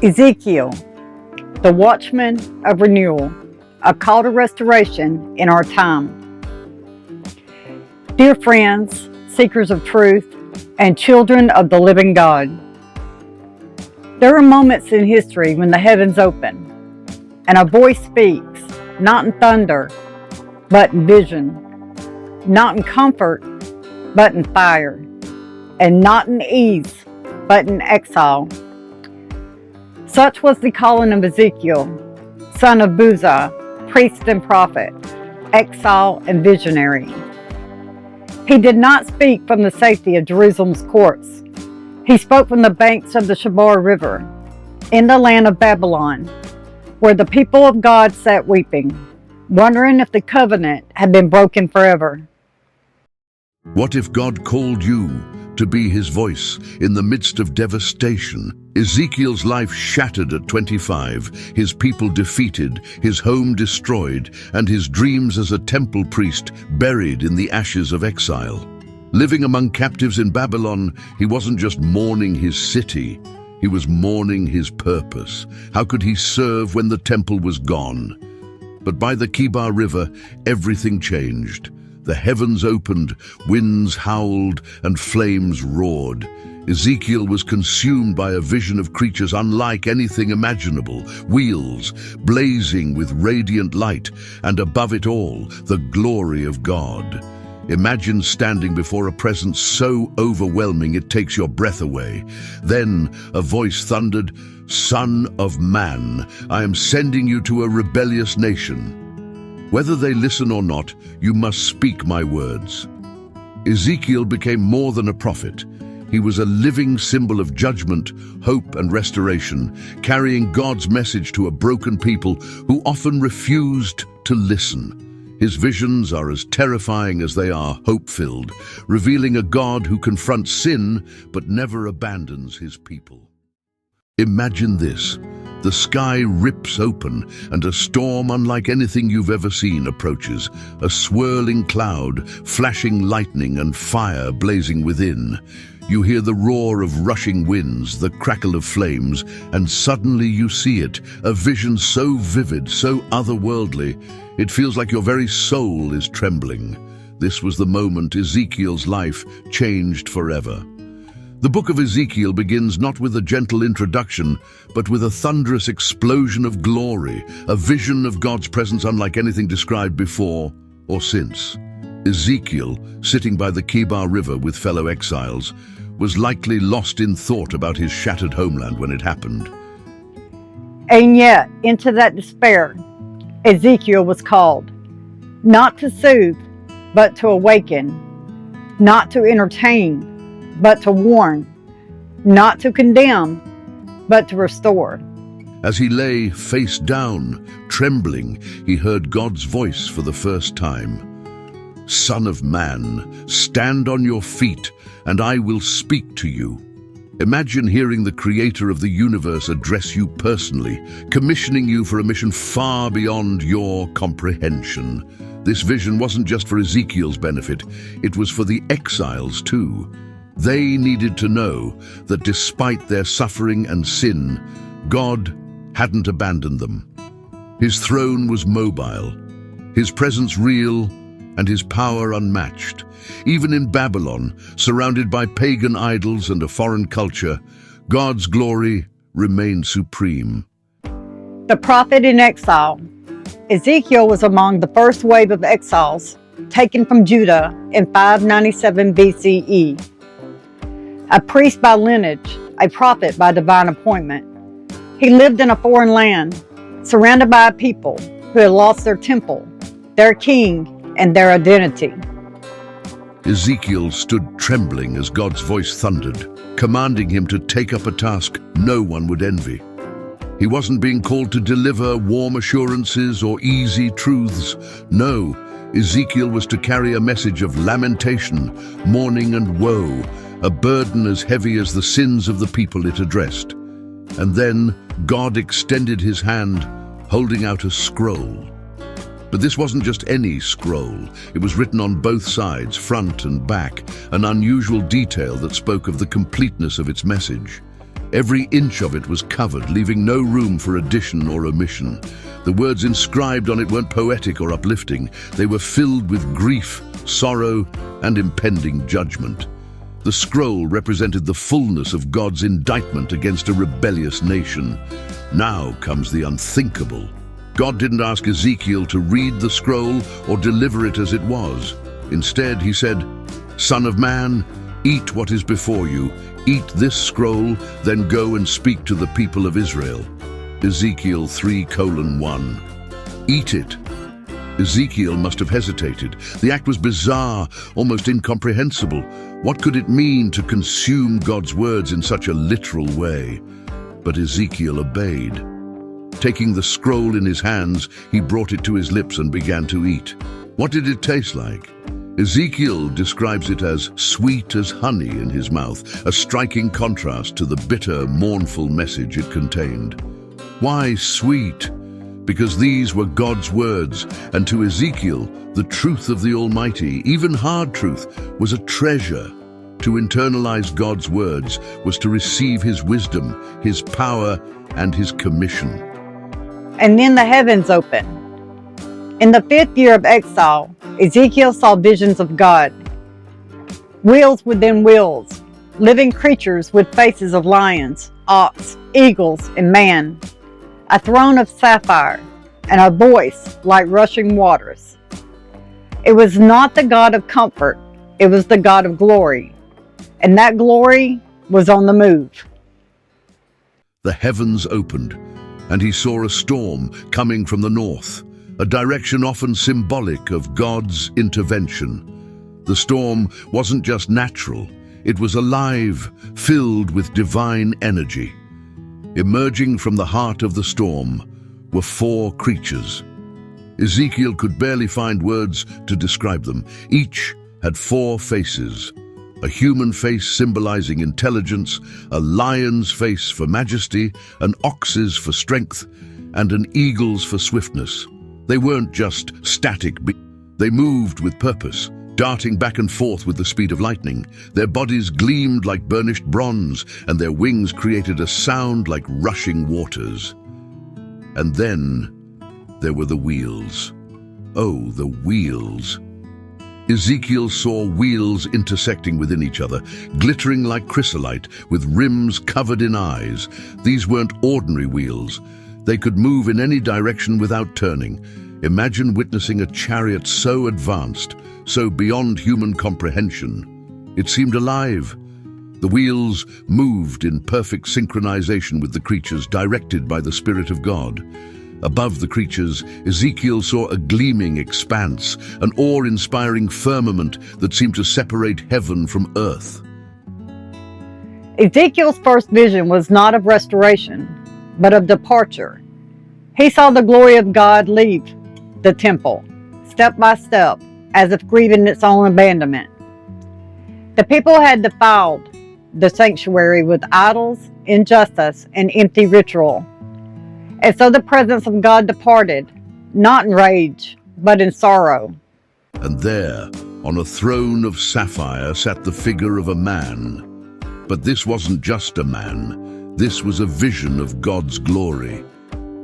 Ezekiel, the Watchman of Renewal, a call to restoration in our time. Dear friends, seekers of truth, and children of the living God, there are moments in history when the heavens open, and a voice speaks, not in thunder, but in vision, not in comfort, but in fire, and not in ease, but in exile. Such was the calling of Ezekiel, son of Buzi, priest and prophet, exile and visionary. He did not speak from the safety of Jerusalem's courts. He spoke from the banks of the Chebar River, in the land of Babylon, where the people of God sat weeping, wondering if the covenant had been broken forever. What if God called you to be his voice in the midst of devastation? Ezekiel's life shattered at 25, his people defeated, his home destroyed, and his dreams as a temple priest buried in the ashes of exile. Living among captives in Babylon, he wasn't just mourning his city, he was mourning his purpose. How could he serve when the temple was gone? But by the Chebar River, everything changed. The heavens opened, winds howled, and flames roared. Ezekiel was consumed by a vision of creatures unlike anything imaginable, wheels blazing with radiant light, and above it all, the glory of God. Imagine standing before a presence so overwhelming it takes your breath away. Then a voice thundered, "Son of man, I am sending you to a rebellious nation. Whether they listen or not, you must speak my words." Ezekiel became more than a prophet. He was a living symbol of judgment, hope, and restoration, carrying God's message to a broken people who often refused to listen. His visions are as terrifying as they are hope-filled, revealing a God who confronts sin but never abandons his people. Imagine this. The sky rips open and a storm unlike anything you've ever seen approaches, a swirling cloud, flashing lightning and fire blazing within. You hear the roar of rushing winds, the crackle of flames, and suddenly you see it, a vision so vivid, so otherworldly, it feels like your very soul is trembling. This was the moment Ezekiel's life changed forever. The book of Ezekiel begins not with a gentle introduction, but with a thunderous explosion of glory, a vision of God's presence unlike anything described before or since. Ezekiel, sitting by the Chebar River with fellow exiles, was likely lost in thought about his shattered homeland when it happened. And yet, into that despair, Ezekiel was called, not to soothe, but to awaken, not to entertain, but to warn, not to condemn, but to restore. As he lay face down, trembling, he heard God's voice for the first time. "Son of man, stand on your feet, and I will speak to you." Imagine hearing the creator of the universe address you personally, commissioning you for a mission far beyond your comprehension. This vision wasn't just for Ezekiel's benefit, it was for the exiles too. They needed to know that despite their suffering and sin, God hadn't abandoned them. His throne was mobile, his presence real, and his power unmatched. Even in Babylon, surrounded by pagan idols and a foreign culture, God's glory remained supreme. The prophet in exile. Ezekiel was among the first wave of exiles taken from Judah in 597 BCE. A priest by lineage, a prophet by divine appointment. He lived in a foreign land, surrounded by a people who had lost their temple, their king, and their identity. Ezekiel stood trembling as God's voice thundered, commanding him to take up a task no one would envy. He wasn't being called to deliver warm assurances or easy truths. No, Ezekiel was to carry a message of lamentation, mourning and woe, a burden as heavy as the sins of the people it addressed. And then God extended his hand, holding out a scroll. But this wasn't just any scroll. It was written on both sides, front and back, an unusual detail that spoke of the completeness of its message. Every inch of it was covered, leaving no room for addition or omission. The words inscribed on it weren't poetic or uplifting. They were filled with grief, sorrow, and impending judgment. The scroll represented the fullness of God's indictment against a rebellious nation. Now comes the unthinkable. God didn't ask Ezekiel to read the scroll or deliver it as it was. Instead, he said, "Son of man, eat what is before you. Eat this scroll, then go and speak to the people of Israel." Ezekiel 3:1. Eat it. Ezekiel must have hesitated. The act was bizarre, almost incomprehensible. What could it mean to consume God's words in such a literal way? But Ezekiel obeyed. Taking the scroll in his hands, he brought it to his lips and began to eat. What did it taste like? Ezekiel describes it as sweet as honey in his mouth, a striking contrast to the bitter, mournful message it contained. Why sweet? Because these were God's words, and to Ezekiel, the truth of the Almighty, even hard truth, was a treasure. To internalize God's words was to receive His wisdom, His power, and His commission. And then the heavens opened. In the 5th year of exile, Ezekiel saw visions of God. Wheels within wheels, living creatures with faces of lions, ox, eagles, and man. A throne of sapphire, and a voice like rushing waters. It was not the God of comfort, it was the God of glory. And that glory was on the move. The heavens opened, and he saw a storm coming from the north, a direction often symbolic of God's intervention. The storm wasn't just natural, it was alive, filled with divine energy. Emerging from the heart of the storm were 4 creatures. Ezekiel could barely find words to describe them. Each had 4 faces. A human face symbolizing intelligence, a lion's face for majesty, an ox's for strength, and an eagle's for swiftness. They weren't just static beings. They moved with purpose, darting back and forth with the speed of lightning. Their bodies gleamed like burnished bronze, and their wings created a sound like rushing waters. And then there were the wheels. Oh, the wheels. Ezekiel saw wheels intersecting within each other, glittering like chrysolite, with rims covered in eyes. These weren't ordinary wheels. They could move in any direction without turning. Imagine witnessing a chariot so advanced, so beyond human comprehension. It seemed alive. The wheels moved in perfect synchronization with the creatures, directed by the Spirit of God. Above the creatures, Ezekiel saw a gleaming expanse, an awe-inspiring firmament that seemed to separate heaven from earth. Ezekiel's first vision was not of restoration, but of departure. He saw the glory of God leave the temple, step by step, as if grieving its own abandonment. The people had defiled the sanctuary with idols, injustice, and empty ritual. And so the presence of God departed, not in rage, but in sorrow. And there, on a throne of sapphire, sat the figure of a man. But this wasn't just a man. This was a vision of God's glory.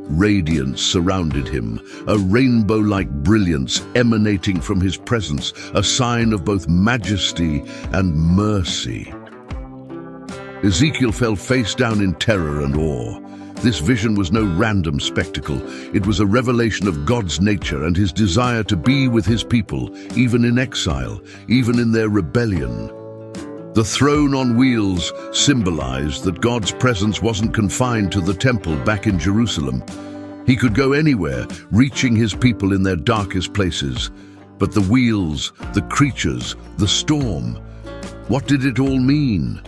Radiance surrounded him, a rainbow-like brilliance emanating from his presence, a sign of both majesty and mercy. Ezekiel fell face down in terror and awe. This vision was no random spectacle. It was a revelation of God's nature and his desire to be with his people, even in exile, even in their rebellion. The throne on wheels symbolized that God's presence wasn't confined to the temple back in Jerusalem. He could go anywhere, reaching his people in their darkest places. But the wheels, the creatures, the storm, what did it all mean?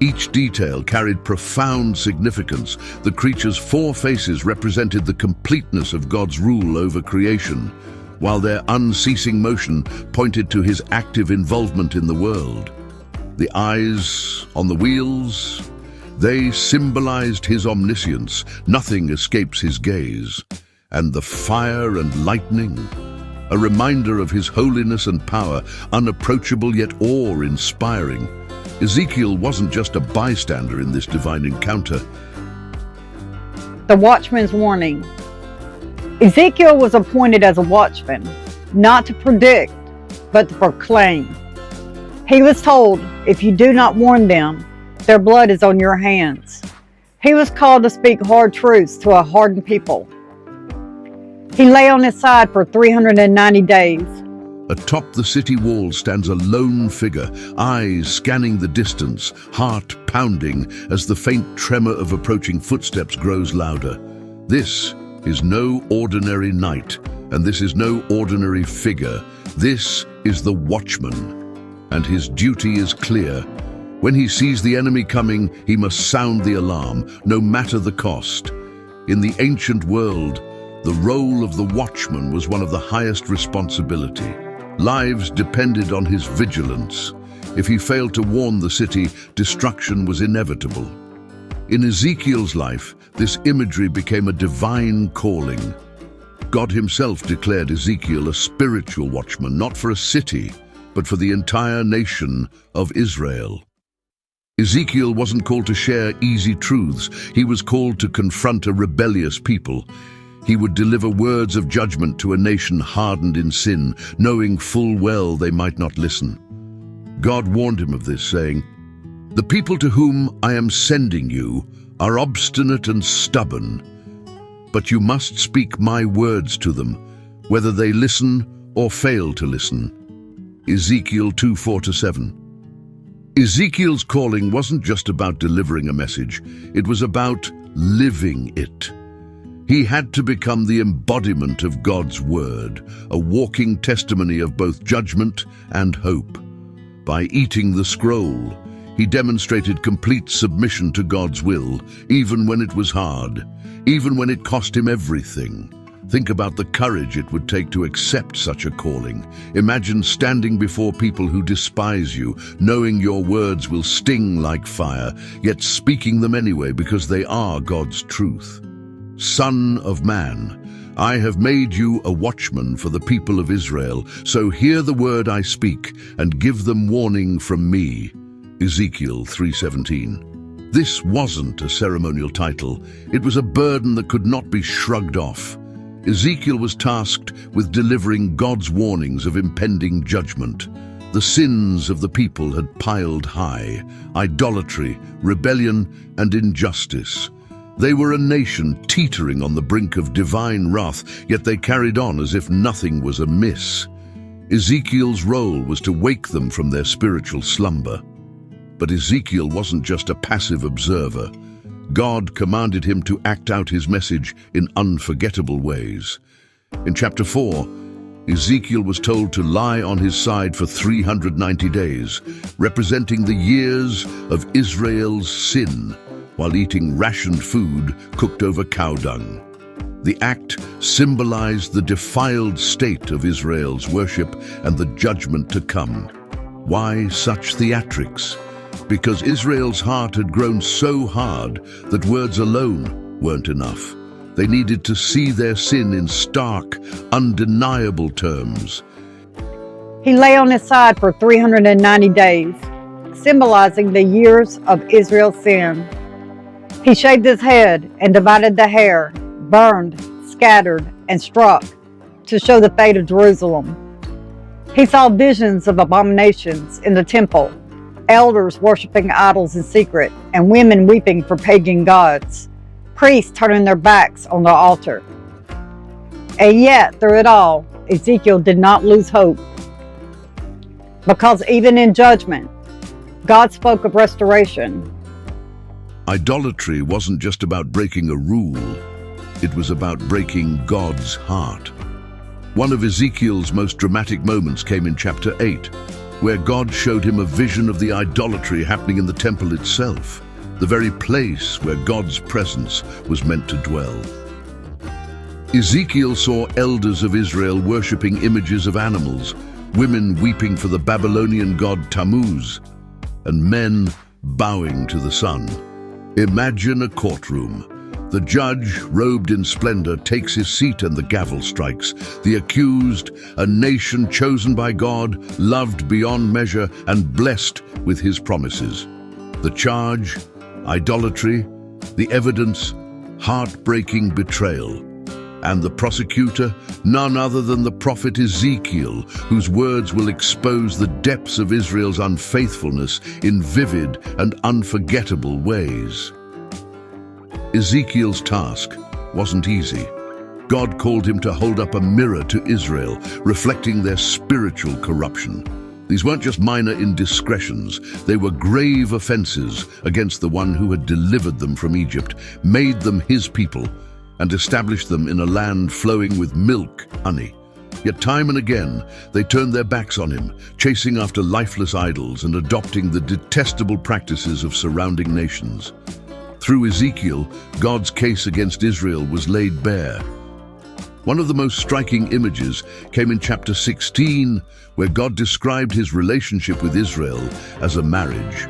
Each detail carried profound significance. The creatures' 4 faces represented the completeness of God's rule over creation, while their unceasing motion pointed to his active involvement in the world. The eyes on the wheels, they symbolized his omniscience. Nothing escapes his gaze. And the fire and lightning, a reminder of his holiness and power, unapproachable yet awe-inspiring. Ezekiel wasn't just a bystander in this divine encounter. The Watchman's warning. Ezekiel was appointed as a watchman, not to predict, but to proclaim. He was told, if you do not warn them, their blood is on your hands. He was called to speak hard truths to a hardened people. He lay on his side for 390 days. Atop the city wall stands a lone figure, eyes scanning the distance, heart pounding as the faint tremor of approaching footsteps grows louder. This is no ordinary knight, and this is no ordinary figure. This is the Watchman, and his duty is clear. When he sees the enemy coming, he must sound the alarm, no matter the cost. In the ancient world, the role of the Watchman was one of the highest responsibility. Lives depended on his vigilance. If he failed to warn the city, destruction was inevitable. In Ezekiel's life, this imagery became a divine calling. God himself declared Ezekiel a spiritual watchman, not for a city, but for the entire nation of Israel. Ezekiel wasn't called to share easy truths. He was called to confront a rebellious people. He would deliver words of judgment to a nation hardened in sin, knowing full well they might not listen. God warned him of this, saying, "The people to whom I am sending you are obstinate and stubborn, but you must speak my words to them, whether they listen or fail to listen." Ezekiel 2:4-7. Ezekiel's calling wasn't just about delivering a message, it was about living it. He had to become the embodiment of God's word, a walking testimony of both judgment and hope. By eating the scroll, he demonstrated complete submission to God's will, even when it was hard, even when it cost him everything. Think about the courage it would take to accept such a calling. Imagine standing before people who despise you, knowing your words will sting like fire, yet speaking them anyway because they are God's truth. Son of man, I have made you a watchman for the people of Israel, so hear the word I speak and give them warning from me. Ezekiel 3:17. This wasn't a ceremonial title. It was a burden that could not be shrugged off. Ezekiel was tasked with delivering God's warnings of impending judgment. The sins of the people had piled high: idolatry, rebellion, and injustice. They were a nation teetering on the brink of divine wrath, yet they carried on as if nothing was amiss. Ezekiel's role was to wake them from their spiritual slumber. But Ezekiel wasn't just a passive observer. God commanded him to act out his message in unforgettable ways. In chapter 4, Ezekiel was told to lie on his side for 390 days, representing the years of Israel's sin, while eating rationed food cooked over cow dung. The act symbolized the defiled state of Israel's worship and the judgment to come. Why such theatrics? Because Israel's heart had grown so hard that words alone weren't enough. They needed to see their sin in stark, undeniable terms. He lay on his side for 390 days, symbolizing the years of Israel's sin. He shaved his head and divided the hair, burned, scattered, and struck to show the fate of Jerusalem. He saw visions of abominations in the temple, elders worshiping idols in secret, and women weeping for pagan gods, priests turning their backs on the altar. And yet, through it all, Ezekiel did not lose hope. Because even in judgment, God spoke of restoration. Idolatry wasn't just about breaking a rule, it was about breaking God's heart. One of Ezekiel's most dramatic moments came in chapter 8, where God showed him a vision of the idolatry happening in the temple itself, the very place where God's presence was meant to dwell. Ezekiel saw elders of Israel worshipping images of animals, women weeping for the Babylonian god Tammuz, and men bowing to the sun. Imagine a courtroom. The judge, robed in splendor, takes his seat and the gavel strikes. The accused, a nation chosen by God, loved beyond measure and blessed with his promises. The charge, idolatry. The evidence, heartbreaking betrayal. And the prosecutor, none other than the prophet Ezekiel, whose words will expose the depths of Israel's unfaithfulness in vivid and unforgettable ways. Ezekiel's task wasn't easy. God called him to hold up a mirror to Israel, reflecting their spiritual corruption. These weren't just minor indiscretions, they were grave offenses against the one who had delivered them from Egypt, made them his people, and established them in a land flowing with milk, honey. Yet time and again, they turned their backs on him, chasing after lifeless idols and adopting the detestable practices of surrounding nations. Through Ezekiel, God's case against Israel was laid bare. One of the most striking images came in chapter 16, where God described his relationship with Israel as a marriage.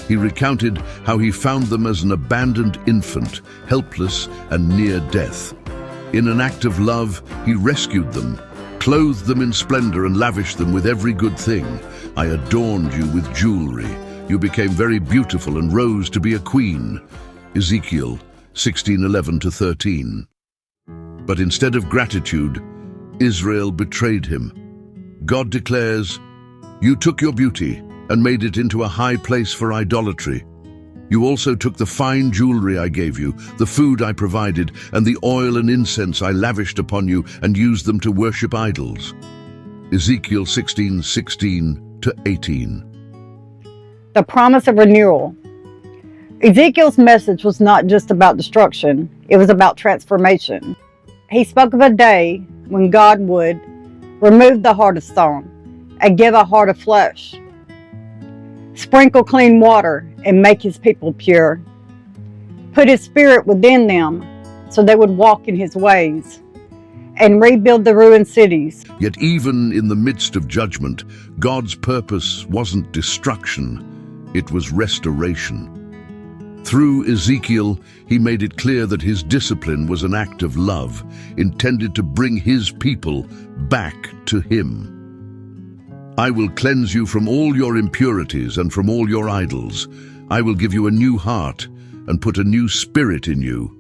He recounted how he found them as an abandoned infant, helpless and near death. In an act of love, he rescued them, clothed them in splendor and lavished them with every good thing. I adorned you with jewelry. You became very beautiful and rose to be a queen. Ezekiel 16:11-13. But instead of gratitude, Israel betrayed him. God declares, "You took your beauty and made it into a high place for idolatry. You also took the fine jewelry I gave you, the food I provided, and the oil and incense I lavished upon you, and used them to worship idols." Ezekiel 16:16-18. The promise of renewal. Ezekiel's message was not just about destruction, it was about transformation. He spoke of a day when God would remove the heart of stone and give a heart of flesh, sprinkle clean water and make his people pure, put his spirit within them so they would walk in his ways, and rebuild the ruined cities. Yet even in the midst of judgment, God's purpose wasn't destruction, it was restoration. Through Ezekiel, he made it clear that his discipline was an act of love, intended to bring his people back to him. "I will cleanse you from all your impurities and from all your idols. I will give you a new heart and put a new spirit in you."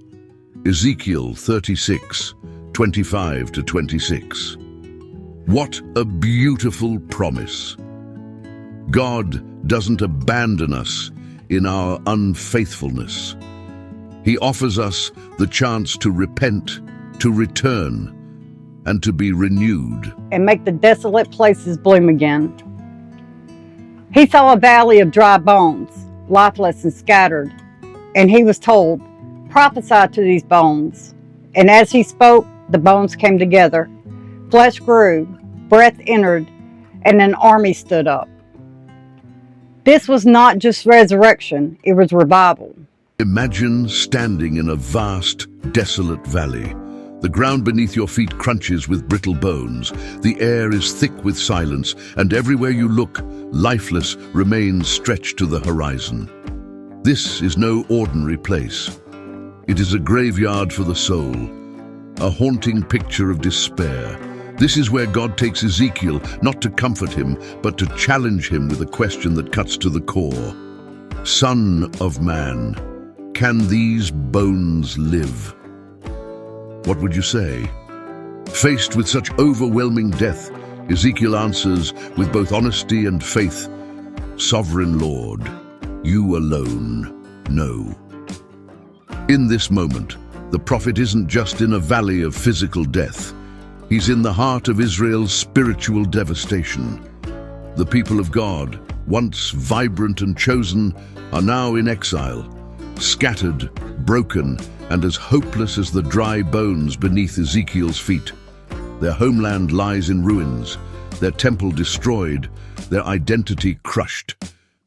Ezekiel 36:25-26. What a beautiful promise. God doesn't abandon us in our unfaithfulness. He offers us the chance to repent, to return, and to be renewed. And make the desolate places bloom again. He saw a valley of dry bones, lifeless and scattered, and he was told, "Prophesy to these bones." And as he spoke, the bones came together. Flesh grew, breath entered, and an army stood up. This was not just resurrection, it was revival. Imagine standing in a vast, desolate valley. The ground beneath your feet crunches with brittle bones. The air is thick with silence, and everywhere you look, lifeless remains stretched to the horizon. This is no ordinary place. It is a graveyard for the soul, a haunting picture of despair. This is where God takes Ezekiel, not to comfort him, but to challenge him with a question that cuts to the core. "Son of man, can these bones live?" What would you say? Faced with such overwhelming death, Ezekiel answers with both honesty and faith, "Sovereign Lord, you alone know." In this moment, the prophet isn't just in a valley of physical death. He's in the heart of Israel's spiritual devastation. The people of God, once vibrant and chosen, are now in exile, scattered, broken, and as hopeless as the dry bones beneath Ezekiel's feet. Their homeland lies in ruins, their temple destroyed, their identity crushed.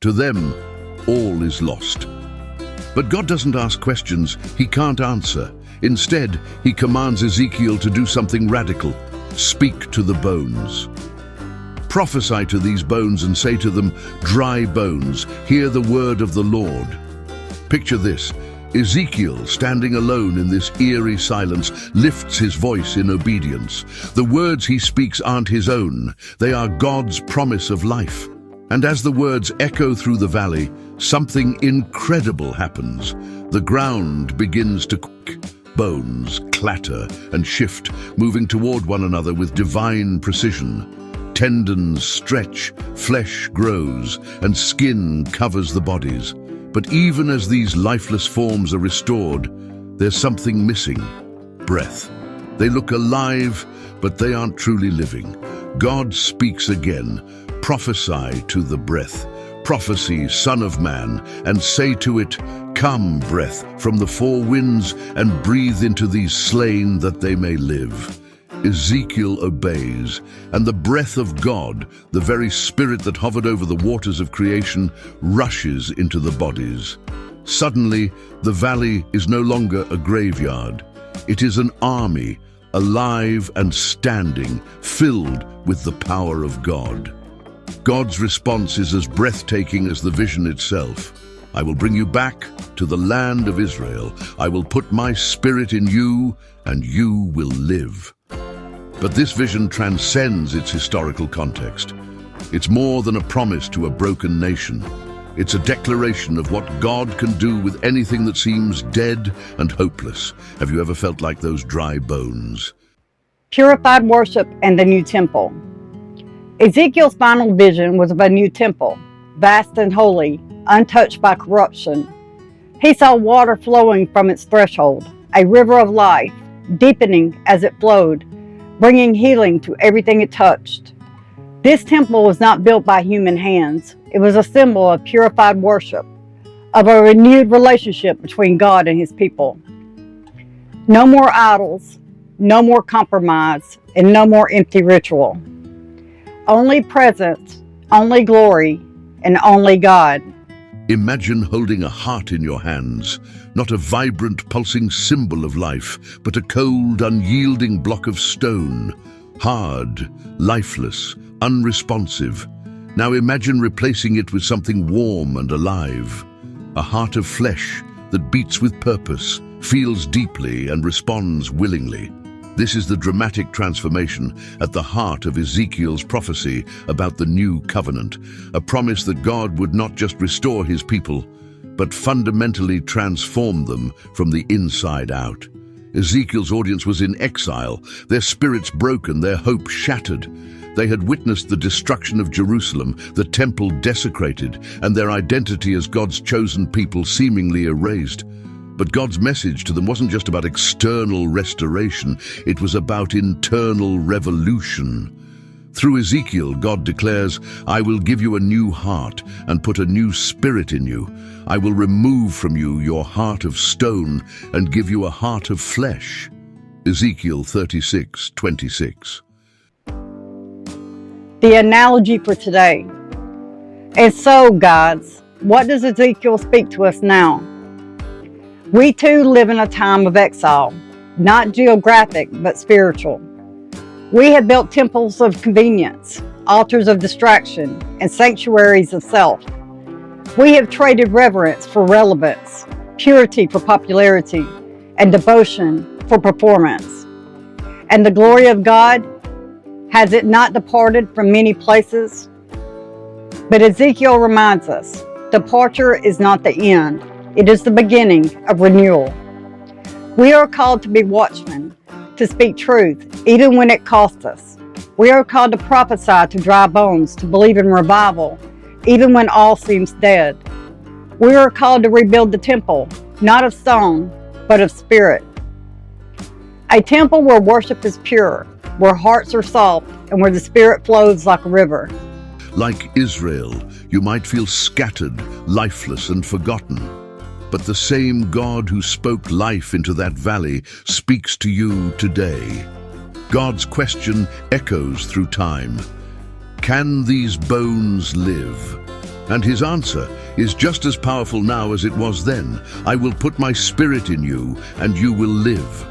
To them, all is lost. But God doesn't ask questions he can't answer. Instead, he commands Ezekiel to do something radical. Speak to the bones. Prophesy to these bones and say to them, "Dry bones, hear the word of the Lord." Picture this. Ezekiel, standing alone in this eerie silence, lifts his voice in obedience. The words he speaks aren't his own. They are God's promise of life. And as the words echo through the valley, something incredible happens. The ground begins to quake. Bones clatter and shift, moving toward one another with divine precision. Tendons stretch, flesh grows, and skin covers the bodies. But even as these lifeless forms are restored, there's something missing: breath. They look alive, but they aren't truly living. God speaks again. Prophesy to the breath. Prophecy, Son of Man, and say to it, "Come, breath, from the four winds, and breathe into these slain that they may live." Ezekiel obeys, and the breath of God, the very spirit that hovered over the waters of creation, rushes into the bodies. Suddenly, the valley is no longer a graveyard. It is an army, alive and standing, filled with the power of God. God's response is as breathtaking as the vision itself. "I will bring you back to the land of Israel. I will put my spirit in you, and you will live." But this vision transcends its historical context. It's more than a promise to a broken nation. It's a declaration of what God can do with anything that seems dead and hopeless. Have you ever felt like those dry bones? Purified worship and the new temple. Ezekiel's final vision was of a new temple, vast and holy, untouched by corruption. He saw water flowing from its threshold, a river of life, deepening as it flowed, bringing healing to everything it touched. This temple was not built by human hands. It was a symbol of purified worship, of a renewed relationship between God and his people. No more idols, no more compromise, and no more empty ritual. Only presence, only glory, and only God. Imagine holding a heart in your hands, not a vibrant, pulsing symbol of life, but a cold, unyielding block of stone, hard, lifeless, unresponsive. Now imagine replacing it with something warm and alive, a heart of flesh that beats with purpose, feels deeply, and responds willingly. This is the dramatic transformation at the heart of Ezekiel's prophecy about the new covenant, a promise that God would not just restore his people, but fundamentally transform them from the inside out. Ezekiel's audience was in exile, their spirits broken, their hope shattered. They had witnessed the destruction of Jerusalem, the temple desecrated, and their identity as God's chosen people seemingly erased. But God's message to them wasn't just about external restoration, it was about internal revolution. Through Ezekiel, God declares, "I will give you a new heart and put a new spirit in you. I will remove from you your heart of stone and give you a heart of flesh." Ezekiel 36:26. The analogy for today. And so, gods, what does Ezekiel speak to us now? We too live in a time of exile, not geographic, but spiritual. We have built temples of convenience, altars of distraction, and sanctuaries of self. We have traded reverence for relevance, purity for popularity, and devotion for performance. And the glory of God, has it not departed from many places? But Ezekiel reminds us, departure is not the end. It is the beginning of renewal. We are called to be watchmen, to speak truth, even when it costs us. We are called to prophesy to dry bones, to believe in revival, even when all seems dead. We are called to rebuild the temple, not of stone, but of spirit. A temple where worship is pure, where hearts are soft, and where the spirit flows like a river. Like Israel, you might feel scattered, lifeless, and forgotten. But the same God who spoke life into that valley speaks to you today. God's question echoes through time. Can these bones live? And his answer is just as powerful now as it was then. I will put my spirit in you, and you will live.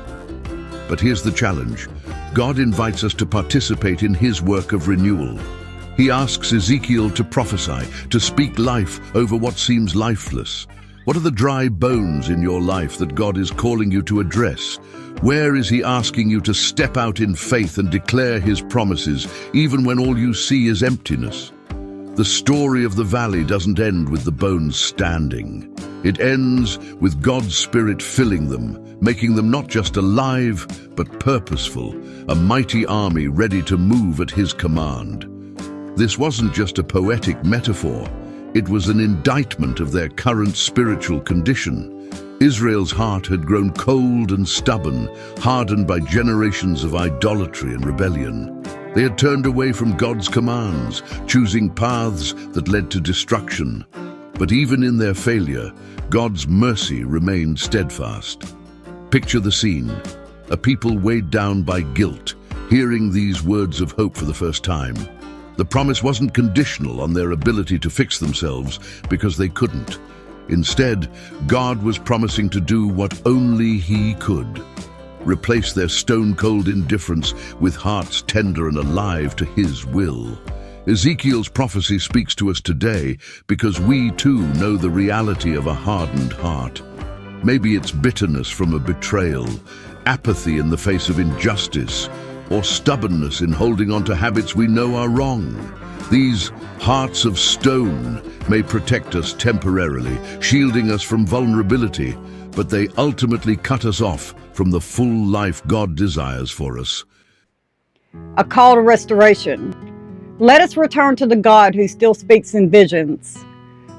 But here's the challenge. God invites us to participate in his work of renewal. He asks Ezekiel to prophesy, to speak life over what seems lifeless. What are the dry bones in your life that God is calling you to address? Where is He asking you to step out in faith and declare His promises, even when all you see is emptiness? The story of the valley doesn't end with the bones standing. It ends with God's Spirit filling them, making them not just alive, but purposeful, a mighty army ready to move at His command. This wasn't just a poetic metaphor. It was an indictment of their current spiritual condition. Israel's heart had grown cold and stubborn, hardened by generations of idolatry and rebellion. They had turned away from God's commands, choosing paths that led to destruction. But even in their failure, God's mercy remained steadfast. Picture the scene: a people weighed down by guilt, hearing these words of hope for the first time. The promise wasn't conditional on their ability to fix themselves, because they couldn't. Instead, God was promising to do what only He could: replace their stone-cold indifference with hearts tender and alive to His will. Ezekiel's prophecy speaks to us today because we too know the reality of a hardened heart. Maybe it's bitterness from a betrayal, apathy in the face of injustice, or stubbornness in holding on to habits we know are wrong. These hearts of stone may protect us temporarily, shielding us from vulnerability, but they ultimately cut us off from the full life God desires for us. A call to restoration. Let us return to the God who still speaks in visions.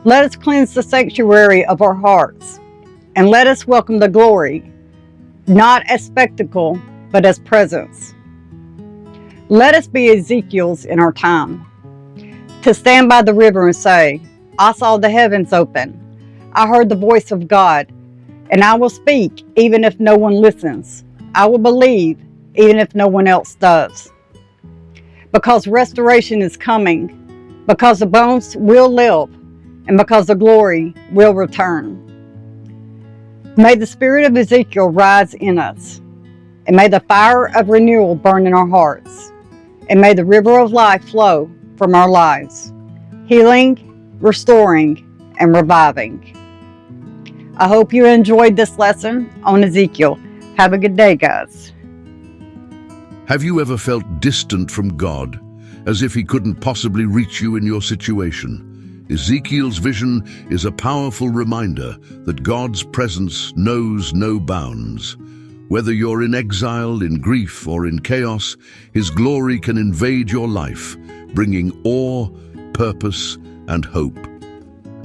Let us cleanse the sanctuary of our hearts, and let us welcome the glory, not as spectacle, but as presence. Let us be Ezekiel's in our time, to stand by the river and say, I saw the heavens open. I heard the voice of God, and I will speak even if no one listens. I will believe even if no one else does. Because restoration is coming, because the bones will live, and because the glory will return. May the spirit of Ezekiel rise in us, and may the fire of renewal burn in our hearts. And may the river of life flow from our lives, healing, restoring, and reviving. I hope you enjoyed this lesson on Ezekiel. Have a good day, guys. Have you ever felt distant from God, as if He couldn't possibly reach you in your situation? Ezekiel's vision is a powerful reminder that God's presence knows no bounds. Whether you're in exile, in grief, or in chaos, His glory can invade your life, bringing awe, purpose, and hope.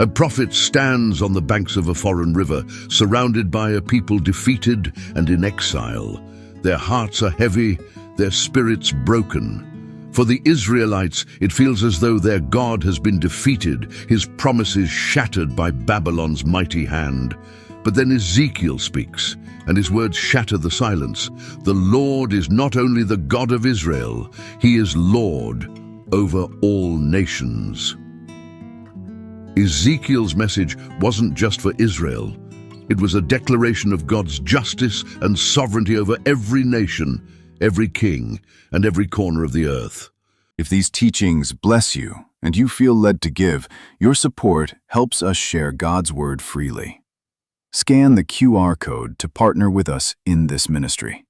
A prophet stands on the banks of a foreign river, surrounded by a people defeated and in exile. Their hearts are heavy, their spirits broken. For the Israelites, it feels as though their God has been defeated, His promises shattered by Babylon's mighty hand. But then Ezekiel speaks, and his words shatter the silence. The Lord is not only the God of Israel, He is Lord over all nations. Ezekiel's message wasn't just for Israel. It was a declaration of God's justice and sovereignty over every nation, every king, and every corner of the earth. If these teachings bless you and you feel led to give, your support helps us share God's word freely. Scan the QR code to partner with us in this ministry.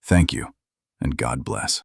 Thank you, and God bless.